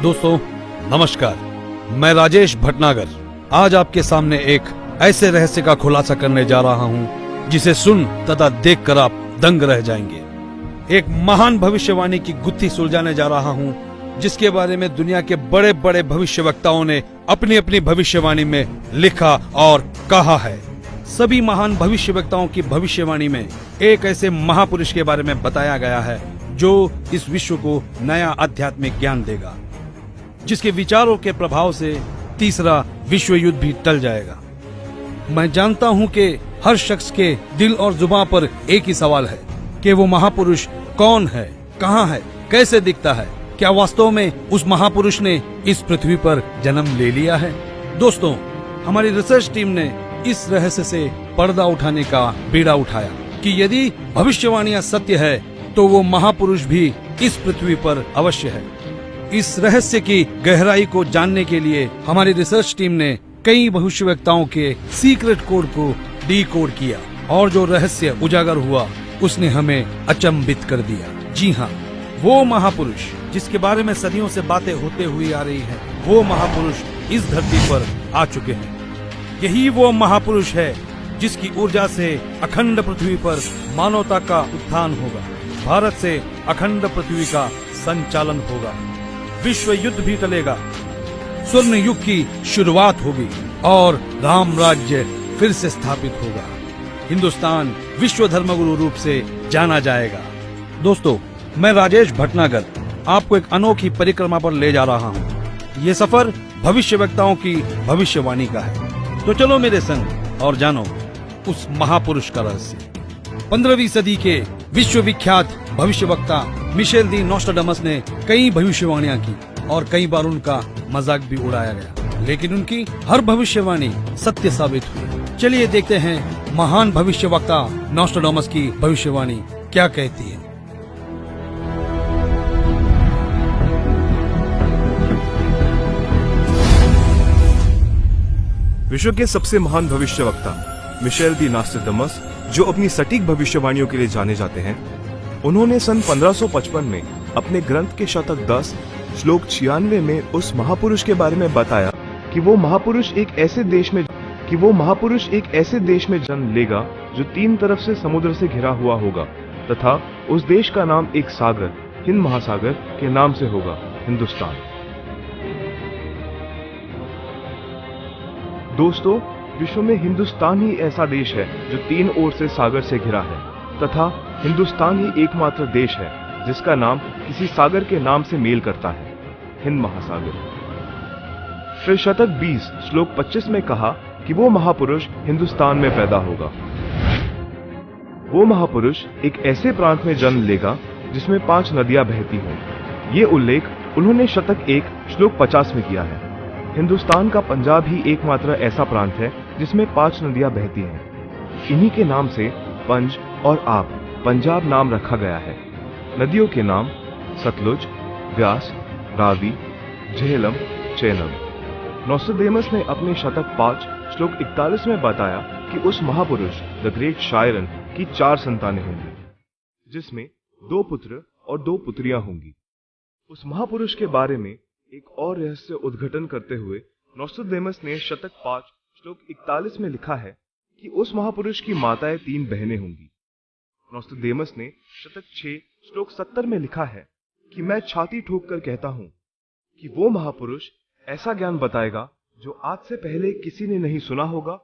दोस्तों नमस्कार, मैं राजेश भटनागर आज आपके सामने एक ऐसे रहस्य का खुलासा करने जा रहा हूं जिसे सुन तथा देखकर आप दंग रह जाएंगे। एक महान भविष्यवाणी की गुत्थी सुलझाने जा रहा हूं जिसके बारे में दुनिया के बड़े बड़े भविष्यवक्ताओं ने अपनी अपनी भविष्यवाणी में लिखा और कहा है। सभी महान भविष्यवक्ताओं की भविष्यवाणी में एक ऐसे महापुरुष के बारे में बताया गया है जो इस विश्व को नया आध्यात्मिक ज्ञान देगा, जिसके विचारों के प्रभाव से तीसरा विश्व युद्ध भी टल जाएगा। मैं जानता हूं कि हर शख्स के दिल और जुबान पर एक ही सवाल है कि वो महापुरुष कौन है, कहां है, कैसे दिखता है, क्या वास्तव में उस महापुरुष ने इस पृथ्वी पर जन्म ले लिया है। दोस्तों, हमारी रिसर्च टीम ने इस रहस्य से पर्दा उठाने का बीड़ा उठाया कि यदि भविष्यवाणियां सत्य है तो वो महापुरुष भी इस पृथ्वी पर अवश्य है। इस रहस्य की गहराई को जानने के लिए हमारी रिसर्च टीम ने कई भविष्यवक्ताओं के सीक्रेट कोड को डीकोड किया और जो रहस्य उजागर हुआ उसने हमें अचंभित कर दिया। जी हाँ, वो महापुरुष जिसके बारे में सदियों से बातें होते हुई आ रही हैं, वो महापुरुष इस धरती पर आ चुके हैं। यही वो महापुरुष है जिसकी ऊर्जा से अखंड पृथ्वी पर मानवता का उत्थान होगा, भारत से अखंड पृथ्वी का संचालन होगा, विश्व युद्ध भी टलेगा, स्वर्ण युग की शुरुआत होगी और राम राज्य फिर से स्थापित होगा। हिंदुस्तान विश्व धर्मगुरु रूप से जाना जाएगा। दोस्तों, मैं राजेश भटनागर आपको एक अनोखी परिक्रमा पर ले जा रहा हूँ। ये सफर भविष्यवक्ताओं की भविष्यवाणी का है, तो चलो मेरे संग और जानो उस महापुरुष का रहस्य। 15वीं सदी के विश्वविख्यात भविष्यवक्ता मिशेल दी नोस्ट्राडामस ने कई भविष्यवाणियां की और कई बार उनका मजाक भी उड़ाया गया, लेकिन उनकी हर भविष्यवाणी सत्य साबित हुई। चलिए देखते हैं महान भविष्यवक्ता नोस्ट्राडामस की भविष्यवाणी क्या कहती है। विश्व के सबसे महान भविष्यवक्ता मिशेल दी नोस्ट्राडामस, जो अपनी सटीक भविष्यवाणियों के लिए जाने जाते हैं, उन्होंने सन 1555 में अपने ग्रंथ के शतक 10 श्लोक 96 में उस महापुरुष के बारे में बताया कि वो महापुरुष एक ऐसे देश में जन्म लेगा जो 3 तरफ से समुद्र से घिरा हुआ होगा तथा उस देश का नाम एक सागर, हिंद महासागर के नाम से होगा, हिंदुस्तान। दोस्तों, विश्व में हिंदुस्तान ही ऐसा देश है जो 3 ओर से सागर से घिरा है तथा हिंदुस्तान ही एकमात्र देश है जिसका नाम किसी सागर के नाम से मेल करता है, हिंद महासागर। फिर शतक 20 श्लोक 25 में कहा कि वो महापुरुष हिंदुस्तान में पैदा होगा। वो महापुरुष एक ऐसे प्रांत में जन्म लेगा जिसमें 5 नदियां बहती हों। ये उल्लेख उन्होंने शतक 1 श्लोक 50 में किया है। हिंदुस्तान का पंजाब ही एकमात्र ऐसा प्रांत है जिसमें 5 नदियां बहती हैं। इन्हीं के नाम से पंज और आप पंजाब नाम रखा गया है। नदियों के नाम सतलुज, व्यास, रावी, झेलम, चेलम। नोस्ट्राडामस ने अपने शतक 5 श्लोक 41 में बताया कि उस महापुरुष द ग्रेट शायरन की 4 संतानें होंगी, जिसमें 2 पुत्र और 2 पुत्रियां होंगी। उस महापुरुष के बारे में एक और रहस्य उद्घाटन करते हुए नोस्ट्राडामस ने शतक 5 श्लोक 41 में लिखा है कि उस महापुरुष की माताएं 3 बहनें होंगी। नोस्ट्राडामस ने शतक 6 श्लोक 70 में लिखा है कि मैं छाती ठोक कर कहता हूं कि वो महापुरुष ऐसा ज्ञान बताएगा जो आज से पहले किसी ने नहीं सुना होगा।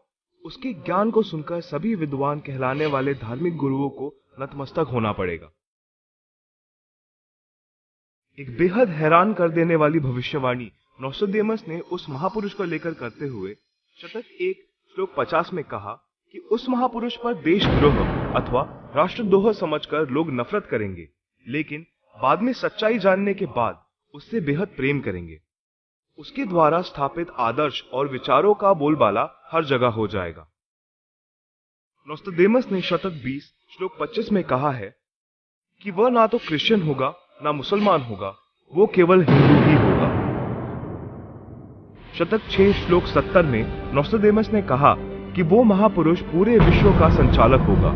उसके ज्ञान को सुनकर सभी विद्वान कहलाने वाले धार्मिक गुरुओं को नतमस्तक होना पड़ेगा। एक बेहद हैरान कर देने वाली भविष्यवाणी नोस्ट्राडामस ने उस महापुरुष को लेकर करते हुए शतक 1 श्लोक 50 में कहा कि उस महापुरुष पर देशद्रोह अथवा राष्ट्रद्रोह समझकर लोग नफरत करेंगे, लेकिन बाद में सच्चाई जानने के बाद उससे बेहद प्रेम करेंगे। उसके द्वारा स्थापित आदर्श और विचारों का बोलबाला हर जगह हो जाएगा। नोस्ट्राडामस ने शतक 20 श्लोक 25 में कहा है कि वह ना तो क्रिश्चियन होगा ना मुसलमान होगा, वो केवल हिंदू ही होगा। शतक 6 श्लोक 70 में नोस्ट्राडामस ने कहा कि वो महापुरुष पूरे विश्व का संचालक होगा,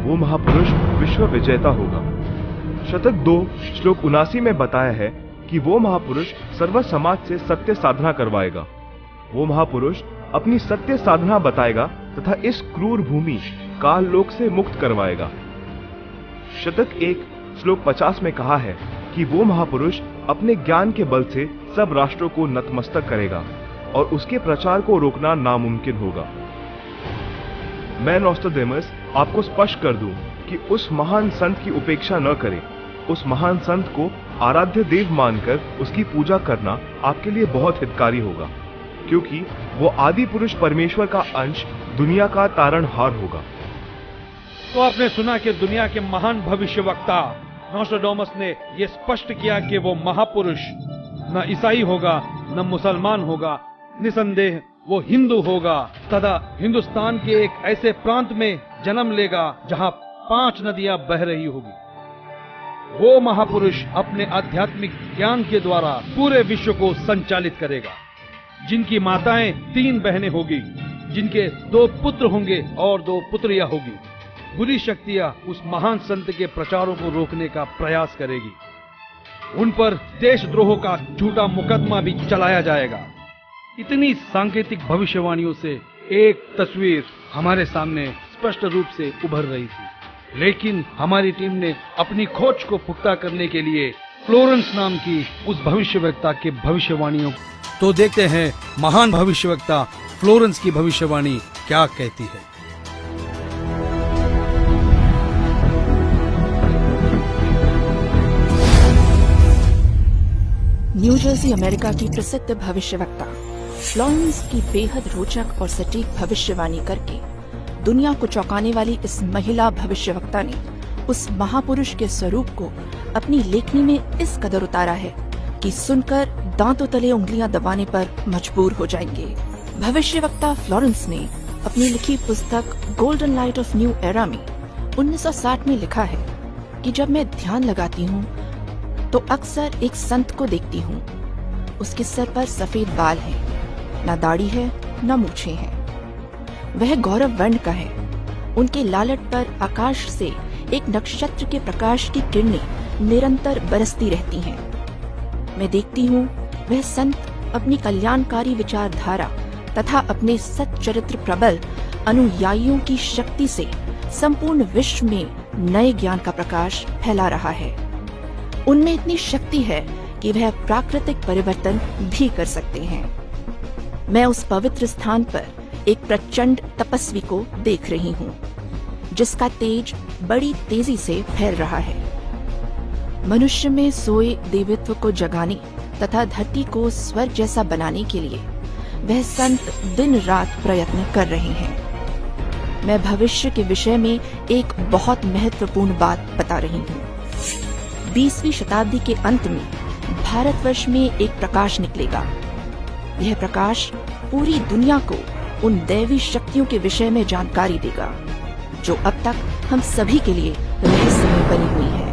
वो महापुरुष विश्व विजेता होगा। शतक 2 श्लोक 79 में बताया है कि वो महापुरुष सर्व समाज से सत्य साधना करवाएगा। वो महापुरुष अपनी सत्य साधना बताएगा तथा इस क्रूर भूमि काल लोक से मुक्त करवाएगा। शतक 1 श्लोक 50 में कहा है कि वो महापुरुष अपने ज्ञान के बल से सब राष्ट्रों को नतमस्तक करेगा और उसके प्रचार को रोकना नामुमकिन होगा। मैं नोस्ट्राडेमस आपको स्पष्ट कर दूं कि उस महान संत की उपेक्षा न करें। उस महान संत को आराध्य देव मानकर उसकी पूजा करना आपके लिए बहुत हितकारी होगा, क्योंकि वो आदि पुरुष परमेश्वर का अंश, दुनिया का तारणहार होगा। तो आपने सुना कि दुनिया के महान भविष्यवक्ता नोस्ट्राडेमस ने यह स्पष्ट किया कि वो महापुरुष न ईसाई होगा न मुसलमान होगा, निसंदेह वो हिंदू होगा तथा हिंदुस्तान के एक ऐसे प्रांत में जन्म लेगा जहां 5 नदियां बह रही होगी। वो महापुरुष अपने आध्यात्मिक ज्ञान के द्वारा पूरे विश्व को संचालित करेगा, जिनकी माताएं 3 बहनें होगी, जिनके 2 पुत्र होंगे और 2 पुत्रियां होगी। बुरी शक्तियां उस महान संत के प्रचारों को रोकने का प्रयास करेगी। उन पर देशद्रोह का झूठा मुकदमा भी चलाया जाएगा। इतनी सांकेतिक भविष्यवाणियों से एक तस्वीर हमारे सामने स्पष्ट रूप से उभर रही थी, लेकिन हमारी टीम ने अपनी खोज को पुख्ता करने के लिए फ्लोरेंस नाम की उस भविष्यवक्ता के भविष्यवाणियों। तो देखते हैं महान भविष्यवक्ता फ्लोरेंस की भविष्यवाणी क्या कहती है। न्यू जर्सी अमेरिका की प्रसिद्ध भविष्यवक्ता फ्लोरेंस की बेहद रोचक और सटीक भविष्यवाणी करके दुनिया को चौंकाने वाली इस महिला भविष्यवक्ता ने उस महापुरुष के स्वरूप को अपनी लेखनी में इस कदर उतारा है कि सुनकर दांतों तले उंगलियां दबाने पर मजबूर हो जाएंगे। भविष्यवक्ता फ्लोरेंस ने अपनी लिखी पुस्तक golden light of new era में 1960 में लिखा है कि जब मैं ध्यान लगाती हूँ तो अक्सर एक संत को देखती हूँ। उसके सर पर सफेद बाल हैं, न दाढ़ी है न मूछें हैं। वह गौरव वर्ण का है। उनके लालट पर आकाश से एक नक्षत्र के प्रकाश की किरणें निरंतर बरसती रहती हैं। मैं देखती हूँ वह संत अपनी कल्याणकारी विचारधारा तथा अपने सच्चरित्र प्रबल अनुयायियों की शक्ति से संपूर्ण विश्व में नए ज्ञान का प्रकाश फैला रहा है। उनमें इतनी शक्ति है कि वह प्राकृतिक परिवर्तन भी कर सकते हैं। मैं उस पवित्र स्थान पर एक प्रचंड तपस्वी को देख रही हूँ, जिसका तेज बड़ी तेजी से फैल रहा है। मनुष्य में सोए देवत्व को जगाने तथा धरती को स्वर्ग जैसा बनाने के लिए वह संत दिन रात प्रयत्न कर रहे हैं। मैं भविष्य के विषय में एक बहुत महत्वपूर्ण बात बता रही हूँ। 20वीं शताब्दी के अंत में भारतवर्ष में एक प्रकाश निकलेगा। यह प्रकाश पूरी दुनिया को उन दैवी शक्तियों के विषय में जानकारी देगा जो अब तक हम सभी के लिए रहस्यमय बनी हुई है।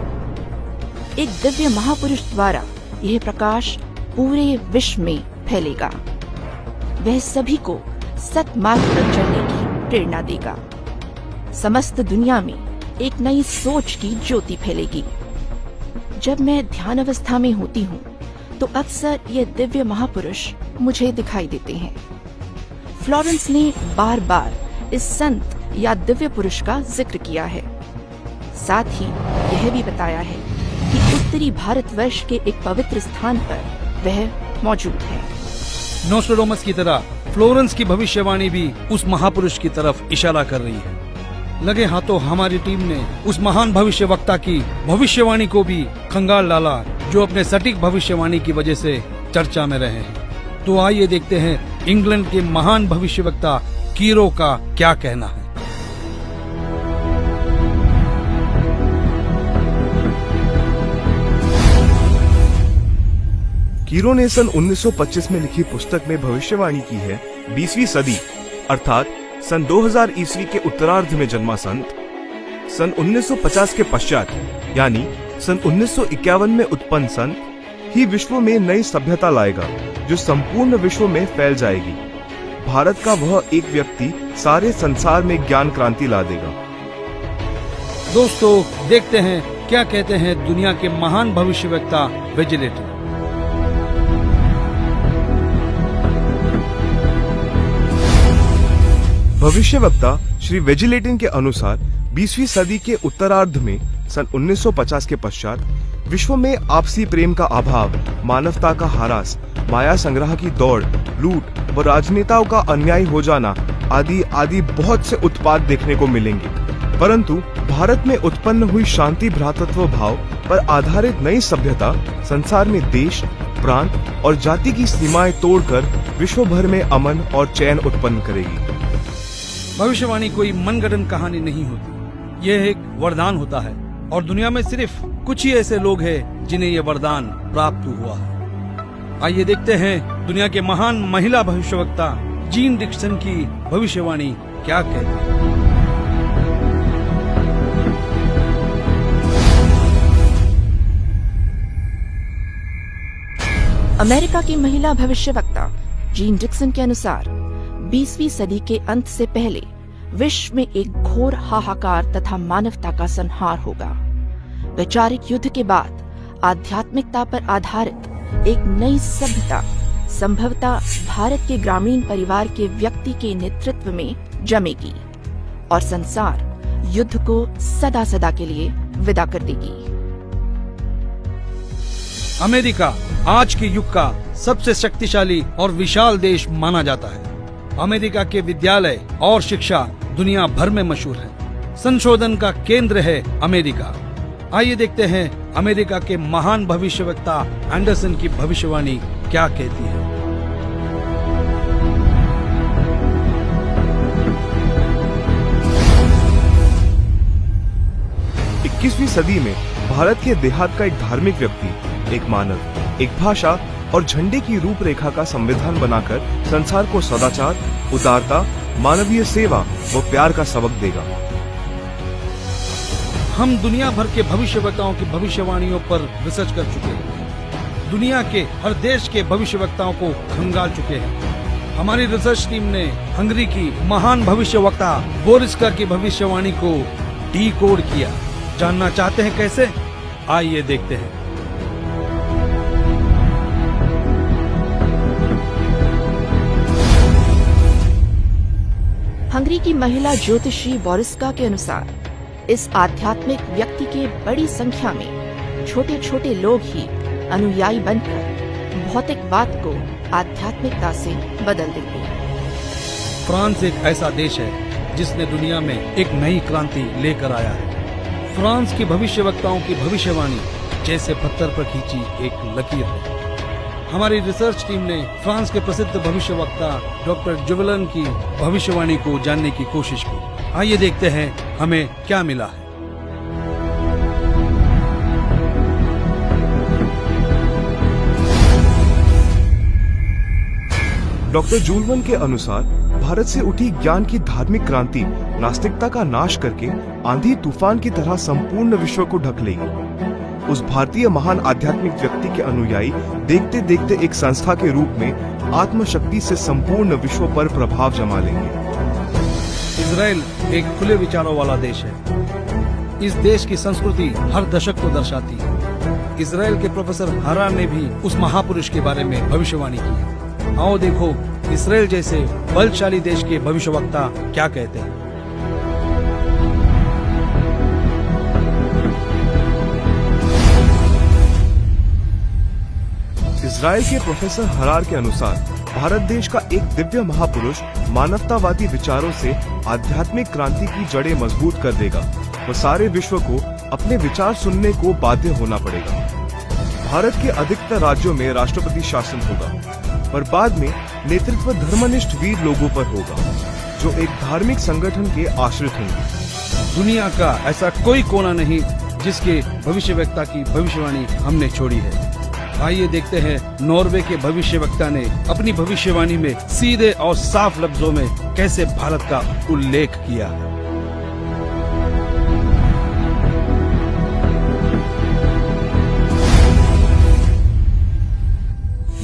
एक दिव्य महापुरुष द्वारा यह प्रकाश पूरे विश्व में फैलेगा। वह सभी को सत्मार्ग पर चलने की प्रेरणा देगा। समस्त दुनिया में एक नई सोच की ज्योति फैलेगी। जब मैं ध्यान अवस्था में होती हूँ तो अक्सर ये दिव्य महापुरुष मुझे दिखाई देते हैं। फ्लोरेंस ने बार बार इस संत या दिव्य पुरुष का जिक्र किया है। साथ ही यह भी बताया है कि उत्तरी भारतवर्ष के एक पवित्र स्थान पर वह मौजूद है। नोस्ट्राडेमस की तरह फ्लोरेंस की भविष्यवाणी भी उस महापुरुष की तरफ इशारा कर रही है। लगे हाथों हमारी टीम ने उस महान भविष्यवक्ता की भविष्यवाणी को भी खंगाल डाला, जो अपने सटीक भविष्यवाणी की वजह से चर्चा में रहे हैं। तो आइए देखते हैं इंग्लैंड के महान भविष्यवक्ता कीरो का क्या कहना है। कीरो ने सन 1925 में लिखी पुस्तक में भविष्यवाणी की है 20वीं सदी अर्थात सन 2000 ईस्वी के उत्तरार्ध में जन्मा संत सन 1950 के पश्चात यानी सन 1951 में उत्पन्न संत ही विश्व में नई सभ्यता लाएगा, जो संपूर्ण विश्व में फैल जाएगी। भारत का वह एक व्यक्ति सारे संसार में ज्ञान क्रांति ला देगा। दोस्तों देखते हैं क्या कहते हैं दुनिया के महान भविष्यवक्ता विजिलेटर। भविष्यवक्ता श्री वेजिलेटिन के अनुसार 20वीं सदी के उत्तरार्ध में सन 1950 के पश्चात विश्व में आपसी प्रेम का अभाव, मानवता का ह्रास, माया संग्रह की दौड़, लूट व राजनेताओं का अन्याय हो जाना आदि आदि बहुत से उत्पाद देखने को मिलेंगे। परंतु भारत में उत्पन्न हुई शांति भ्रातृत्व भाव पर आधारित नई सभ्यता संसार में देश, प्रांत और जाति की सीमाएं तोड़कर विश्व भर में अमन और चैन उत्पन्न करेगी। भविष्यवाणी कोई मनगढ़ंत कहानी नहीं होती, यह एक वरदान होता है और दुनिया में सिर्फ कुछ ही ऐसे लोग हैं जिन्हें यह वरदान प्राप्त हुआ है। आइए देखते हैं दुनिया के महान महिला भविष्यवक्ता जीन डिक्सन की भविष्यवाणी क्या कहती है। अमेरिका की महिला भविष्यवक्ता जीन डिक्सन के अनुसार 20वीं सदी के अंत से पहले विश्व में एक घोर हाहाकार तथा मानवता का संहार होगा। वैचारिक युद्ध के बाद आध्यात्मिकता पर आधारित एक नई सभ्यता संभवतः भारत के ग्रामीण परिवार के व्यक्ति के नेतृत्व में जमेगी और संसार युद्ध को सदा सदा के लिए विदा कर देगी। अमेरिका आज के युग का सबसे शक्तिशाली और विशाल देश माना जाता है। अमेरिका के विद्यालय और शिक्षा दुनिया भर में मशहूर है। संशोधन का केंद्र है अमेरिका। आइए देखते हैं अमेरिका के महान भविष्यवक्ता एंडरसन की भविष्यवाणी क्या कहती है। 21वीं सदी में भारत के देहात का एक धार्मिक व्यक्ति, एक मानव, एक भाषा और झंडे की रूपरेखा का संविधान बनाकर संसार को सदाचार, उदारता, मानवीय सेवा व प्यार का सबक देगा। हम दुनिया भर के भविष्यवक्ताओं की भविष्यवाणियों पर रिसर्च कर चुके हैं। दुनिया के हर देश के भविष्यवक्ताओं को खंगाल चुके हैं। हमारी रिसर्च टीम ने हंगरी की महान भविष्यवक्ता बोरिस्का की भविष्यवाणी को डीकोड किया। जानना चाहते हैं कैसे? आइए देखते हैं। हंगरी की महिला ज्योतिषी बोरिस्का के अनुसार इस आध्यात्मिक व्यक्ति के बड़ी संख्या में छोटे छोटे लोग ही अनुयायी बनकर भौतिकवाद को आध्यात्मिकता से बदल देंगे। फ्रांस एक ऐसा देश है जिसने दुनिया में एक नई क्रांति लेकर आया है। फ्रांस की भविष्यवक्ताओं की भविष्यवाणी जैसे पत्थर पर खींची एक लकीर है। हमारी रिसर्च टीम ने फ्रांस के प्रसिद्ध भविष्यवक्ता डॉक्टर जुवेलन की भविष्यवाणी को जानने की कोशिश की। आइए देखते हैं हमें क्या मिला है। डॉक्टर जुवेलन के अनुसार भारत से उठी ज्ञान की धार्मिक क्रांति नास्तिकता का नाश करके आंधी तूफान की तरह संपूर्ण विश्व को ढक लेगी। उस भारतीय महान आध्यात्मिक व्यक्ति के अनुयायी देखते देखते एक संस्था के रूप में आत्मशक्ति से संपूर्ण विश्व पर प्रभाव जमा लेंगे। इजराइल एक खुले विचारों वाला देश है। इस देश की संस्कृति हर दशक को दर्शाती है। इजराइल के प्रोफेसर हरार ने भी उस महापुरुष के बारे में भविष्यवाणी की है। आओ देखो इजराइल जैसे बलशाली देश के भविष्यवक्ता क्या कहते हैं। इजराइल के प्रोफेसर हरार के अनुसार भारत देश का एक दिव्य महापुरुष मानवतावादी विचारों से आध्यात्मिक क्रांति की जड़ें मजबूत कर देगा। वो सारे विश्व को अपने विचार सुनने को बाध्य होना पड़ेगा। भारत के अधिकतर राज्यों में राष्ट्रपति शासन होगा, पर बाद में नेतृत्व धर्मनिष्ठ वीर लोगों पर होगा, जो एक धार्मिक संगठन के आश्रित होंगे। दुनिया का ऐसा कोई कोना नहीं जिसके भविष्यवक्ता की भविष्यवाणी हमने छोड़ी है। आइए देखते हैं नॉर्वे के भविष्यवक्ता ने अपनी भविष्यवाणी में सीधे और साफ लफ्जों में कैसे भारत का उल्लेख किया।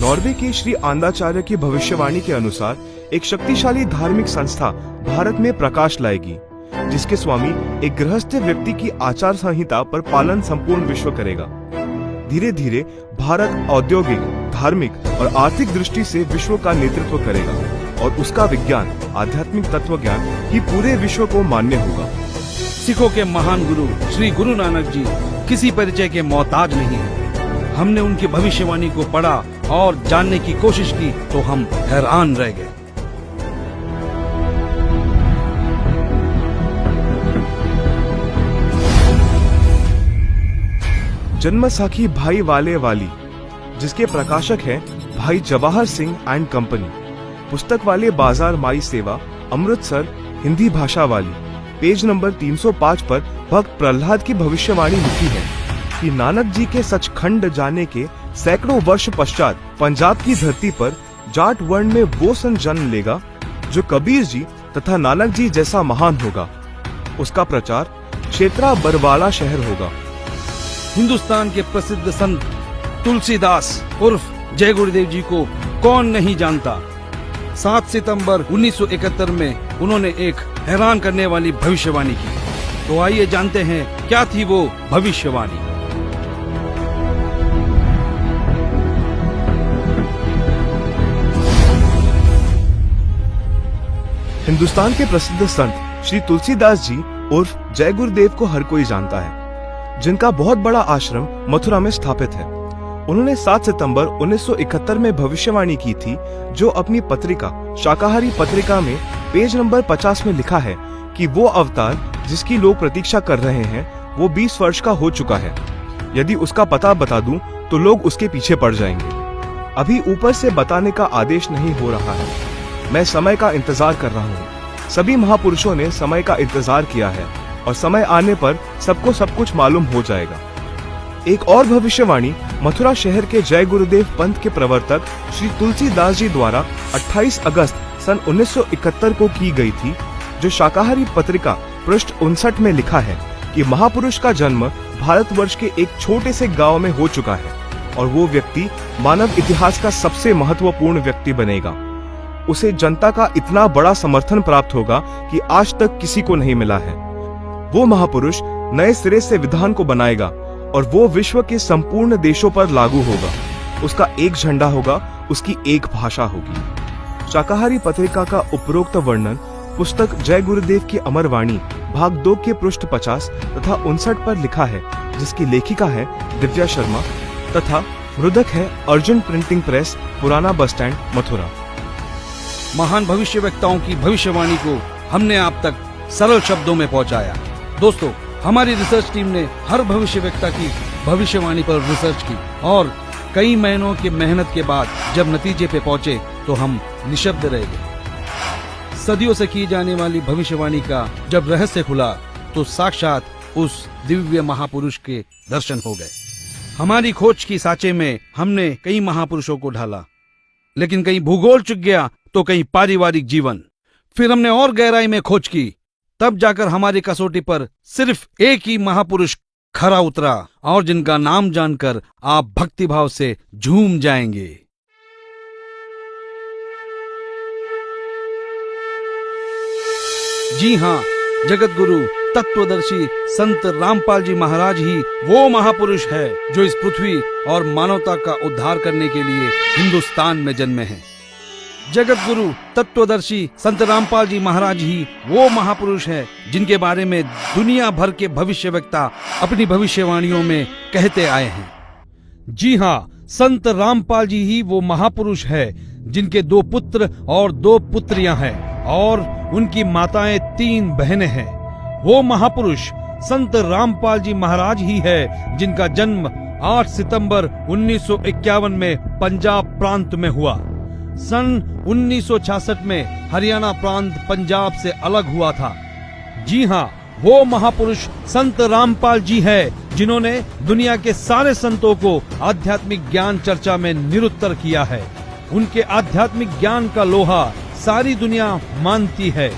नॉर्वे के श्री आंदाचार्य की भविष्यवाणी के अनुसार एक शक्तिशाली धार्मिक संस्था भारत में प्रकाश लाएगी, जिसके स्वामी एक गृहस्थ व्यक्ति की आचार संहिता पर पालन संपूर्ण विश्व करेगा। धीरे धीरे भारत औद्योगिक, धार्मिक और आर्थिक दृष्टि से विश्व का नेतृत्व करेगा। और उसका विज्ञान आध्यात्मिक तत्व ज्ञान ही पूरे विश्व को मान्य होगा। सिखों के महान गुरु श्री गुरु नानक जी किसी परिचय के मोहताज नहीं है। हमने उनकी भविष्यवाणी को पढ़ा और जानने की कोशिश की तो हम हैरान रह गए। जन्मसाखी भाई वाले वाली, जिसके प्रकाशक हैं भाई जवाहर सिंह एंड कंपनी, पुस्तक वाले बाजार माई सेवा, अमृतसर, हिंदी भाषा वाली। पेज नंबर 305 पर भक्त प्रहलाद की भविष्यवाणी लिखी है कि नानक जी के सचखंड जाने के सैकड़ों वर्ष पश्चात पंजाब की धरती पर जाट वर्ण में वो सन जन्म लेगा जो कबीर जी तथा नानक जी जैसा महान होगा। उसका प्रचार क्षेत्रा बरवाला शहर होगा। हिंदुस्तान के प्रसिद्ध संत तुलसीदास उर्फ जय गुरुदेव जी को कौन नहीं जानता। 7 सितंबर 1971 में उन्होंने एक हैरान करने वाली भविष्यवाणी की। तो आइए जानते हैं क्या थी वो भविष्यवाणी। हिंदुस्तान के प्रसिद्ध संत श्री तुलसीदास जी उर्फ जय गुरुदेव को हर कोई जानता है, जिनका बहुत बड़ा आश्रम मथुरा में स्थापित है। उन्होंने 7 सितंबर 1971 में भविष्यवाणी की थी, जो अपनी पत्रिका शाकाहारी पत्रिका में पेज नंबर 50 में लिखा है कि वो अवतार जिसकी लोग प्रतीक्षा कर रहे हैं वो 20 वर्ष का हो चुका है। यदि उसका पता बता दूं तो लोग उसके पीछे पड़ जाएंगे। अभी ऊपर से बताने का आदेश नहीं हो रहा है। मैं समय का इंतजार कर रहा हूँ। सभी महापुरुषों ने समय का इंतजार किया है और समय आने पर सबको सब कुछ मालूम हो जाएगा। एक और भविष्यवाणी मथुरा शहर के जय गुरुदेव पंथ के प्रवर्तक श्री तुलसीदास जी द्वारा 28 अगस्त सन 1971 को की गई थी, जो शाकाहारी पत्रिका पृष्ठ 59 में लिखा है कि महापुरुष का जन्म भारतवर्ष के एक छोटे से गांव में हो चुका है और वो व्यक्ति मानव इतिहास का सबसे महत्वपूर्ण व्यक्ति बनेगा। उसे जनता का इतना बड़ा समर्थन प्राप्त होगा कि आज तक किसी को नहीं मिला है। वो महापुरुष नए सिरे से विधान को बनाएगा और वो विश्व के संपूर्ण देशों पर लागू होगा। उसका एक झंडा होगा, उसकी एक भाषा होगी। शाकाहारी पत्रिका का उपरोक्त वर्णन पुस्तक जय गुरुदेव की अमरवाणी भाग 2 के पृष्ठ 50 तथा 59 पर लिखा है, जिसकी लेखिका है दिव्या शर्मा तथा रुदक है अर्जुन प्रिंटिंग प्रेस, पुराना बस स्टैंड, मथुरा। महान भविष्यवक्ताओं की भविष्यवाणी को हमने आप तक सरल शब्दों में पहुंचाया। दोस्तों, हमारी रिसर्च टीम ने हर भविष्यवक्ता की भविष्यवाणी पर रिसर्च की और कई महीनों की मेहनत के बाद जब नतीजे पे पहुंचे तो हम निशब्द रह गए। सदियों से की जाने वाली भविष्यवाणी का जब रहस्य खुला तो साक्षात उस दिव्य महापुरुष के दर्शन हो गए। हमारी खोज की सांचे में हमने कई महापुरुषों को ढाला, लेकिन कहीं भूगोल चुक गया तो कहीं पारिवारिक जीवन। फिर हमने और गहराई में खोज की, तब जाकर हमारी कसौटी पर सिर्फ एक ही महापुरुष खरा उतरा और जिनका नाम जानकर आप भक्तिभाव से झूम जाएंगे। जी हाँ, जगत गुरु तत्वदर्शी संत रामपाल जी महाराज ही वो महापुरुष है जो इस पृथ्वी और मानवता का उद्धार करने के लिए हिंदुस्तान में जन्मे हैं। जगत गुरु तत्वदर्शी संत रामपाल जी महाराज ही वो महापुरुष है जिनके बारे में दुनिया भर के भविष्यवक्ता अपनी भविष्यवाणियों में कहते आए हैं। जी हाँ, संत रामपाल जी ही वो महापुरुष है जिनके 2 पुत्र और 2 पुत्रियां हैं और उनकी माताएं 3 बहनें हैं। वो महापुरुष संत रामपाल जी महाराज ही है जिनका जन्म 8 सितंबर 1951 में पंजाब प्रांत में हुआ। सन 1966 में हरियाणा प्रांत पंजाब से अलग हुआ था। जी हाँ, वो महापुरुष संत रामपाल जी है जिन्होंने दुनिया के सारे संतों को आध्यात्मिक ज्ञान चर्चा में निरुत्तर किया है। उनके आध्यात्मिक ज्ञान का लोहा सारी दुनिया मानती है।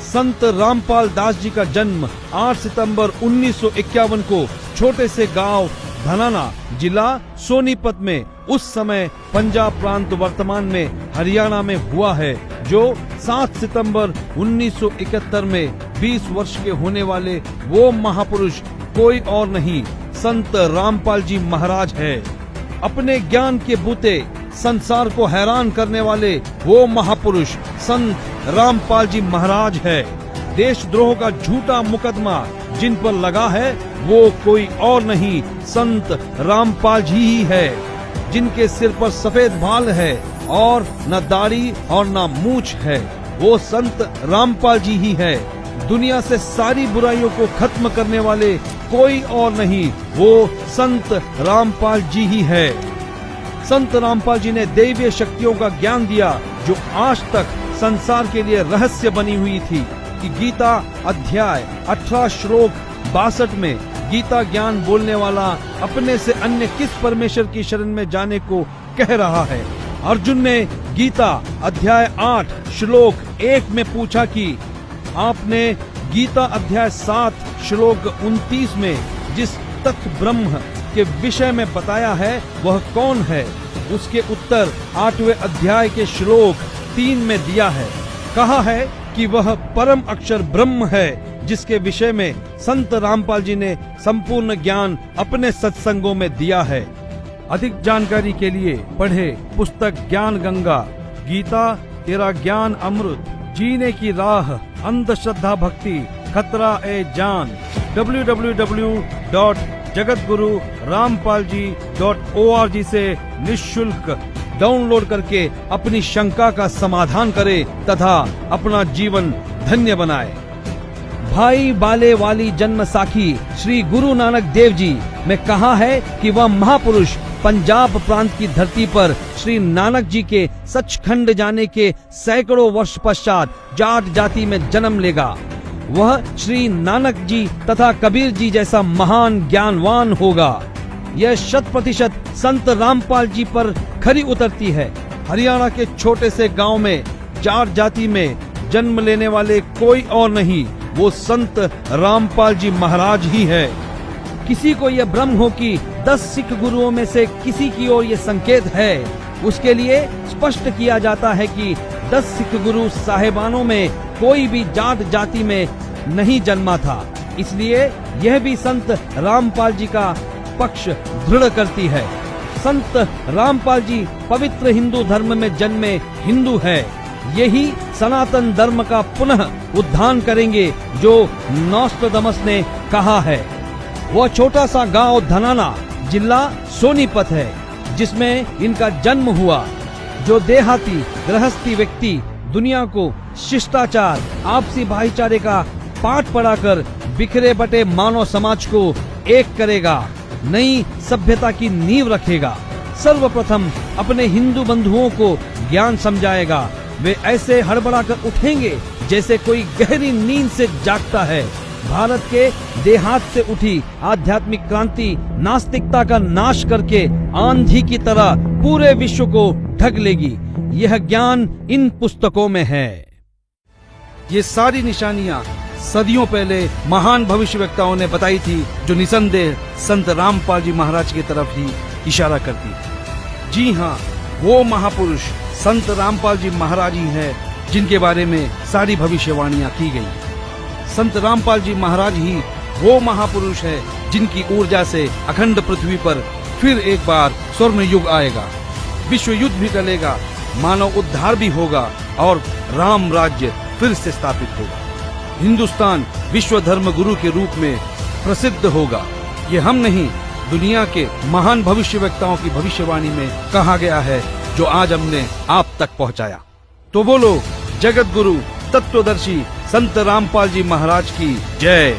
संत रामपाल दास जी का जन्म 8 सितंबर 1951 को छोटे से गांव धनाना, जिला सोनीपत में, उस समय पंजाब प्रांत वर्तमान में हरियाणा में हुआ है, जो 7 सितंबर 1971 में 20 वर्ष के होने वाले वो महापुरुष कोई और नहीं, संत रामपाल जी महाराज है। अपने ज्ञान के बूते संसार को हैरान करने वाले वो महापुरुष संत रामपाल जी महाराज है। देशद्रोह का झूठा मुकदमा जिन पर लगा है वो कोई और नहीं संत रामपाल जी ही है, जिनके सिर पर सफेद बाल है और न दाढ़ी और न मूछ है। वो संत रामपाल जी ही है। दुनिया से सारी बुराइयों को खत्म करने वाले कोई और नहीं, वो संत रामपाल जी ही है। संत रामपाल जी ने दैवीय शक्तियों का ज्ञान दिया जो आज तक संसार के लिए रहस्य बनी हुई थी कि गीता अध्याय 18 श्लोक 62 में गीता ज्ञान बोलने वाला अपने से अन्य किस परमेश्वर की शरण में जाने को कह रहा है। अर्जुन ने गीता अध्याय 8 श्लोक 1 में पूछा कि आपने गीता अध्याय 7 श्लोक 29 में जिस तत्व ब्रह्म के विषय में बताया है वह कौन है। उसके उत्तर 8वें अध्याय के श्लोक 3 में दिया है। कहा है कि वह परम अक्षर ब्रह्म है जिसके विषय में संत रामपाल जी ने संपूर्ण ज्ञान अपने सत्संगों में दिया है। अधिक जानकारी के लिए पढ़े पुस्तक ज्ञान गंगा, गीता तेरा ज्ञान अमृत, जीने की राह, अंधश्रद्धा भक्ति, खतरा ए जान। www.jagatgururampalji.org से निःशुल्क डाउनलोड करके अपनी शंका का समाधान करे तथा अपना जीवन धन्य बनाए। भाई बाले वाली जन्म साखी श्री गुरु नानक देव जी में कहा है कि वह महापुरुष पंजाब प्रांत की धरती पर श्री नानक जी के सचखंड जाने के सैकड़ों वर्ष पश्चात जाट जाति में जन्म लेगा। वह श्री नानक जी तथा कबीर जी जैसा महान ज्ञानवान होगा। यह 100% संत रामपाल जी पर खरी उतरती है। हरियाणा के छोटे से गांव में जाट जाति में जन्म लेने वाले कोई और नहीं, वो संत रामपाल जी महाराज ही है। किसी को यह भ्रम हो कि 10 सिख गुरुओं में से किसी की ओर ये संकेत है, उसके लिए स्पष्ट किया जाता है कि 10 सिख गुरु साहेबानों में कोई भी जाट जाति में नहीं जन्मा था। इसलिए यह भी संत रामपाल जी का पक्ष दृढ़ करती है। संत रामपाल जी पवित्र हिंदू धर्म में जन्मे हिंदू है। यही सनातन धर्म का पुनः उद्धार करेंगे जो नॉस्ट्राडामस ने कहा है। वह छोटा सा गांव धनाना जिला सोनीपत है जिसमें इनका जन्म हुआ। जो देहाती गृहस्थी व्यक्ति दुनिया को शिष्टाचार, आपसी भाईचारे का पाठ पढ़ाकर बिखरे बटे मानव समाज को एक करेगा, नई सभ्यता की नींव रखेगा। सर्वप्रथम अपने हिंदू बंधुओं को ज्ञान समझाएगा। वे ऐसे हड़बड़ाकर उठेंगे जैसे कोई गहरी नींद से जागता है। भारत के देहात से उठी आध्यात्मिक क्रांति नास्तिकता का नाश करके आंधी की तरह पूरे विश्व को ढक लेगी। यह ज्ञान इन पुस्तकों में है। ये सारी निशानियां सदियों पहले महान भविष्यवक्ताओं ने बताई थी जो निसंदेह संत रामपाल जी महाराज की तरफ ही इशारा करती है। जी हाँ, वो महापुरुष संत रामपाल जी महाराज ही है जिनके बारे में सारी भविष्यवाणियां की गई। संत रामपाल जी महाराज ही वो महापुरुष है जिनकी ऊर्जा से अखंड पृथ्वी पर फिर एक बार स्वर्ण युग आएगा, विश्व युद्ध भी टलेगा, मानव उद्धार भी होगा और राम राज्य फिर से स्थापित होगा। हिंदुस्तान विश्व धर्म गुरु के रूप में प्रसिद्ध होगा। ये हम नहीं, दुनिया के महान भविष्यवक्ताओं की भविष्यवाणी में कहा गया है जो आज हमने आप तक पहुंचाया। तो बोलो जगत गुरु तत्वदर्शी संत रामपाल जी महाराज की जय।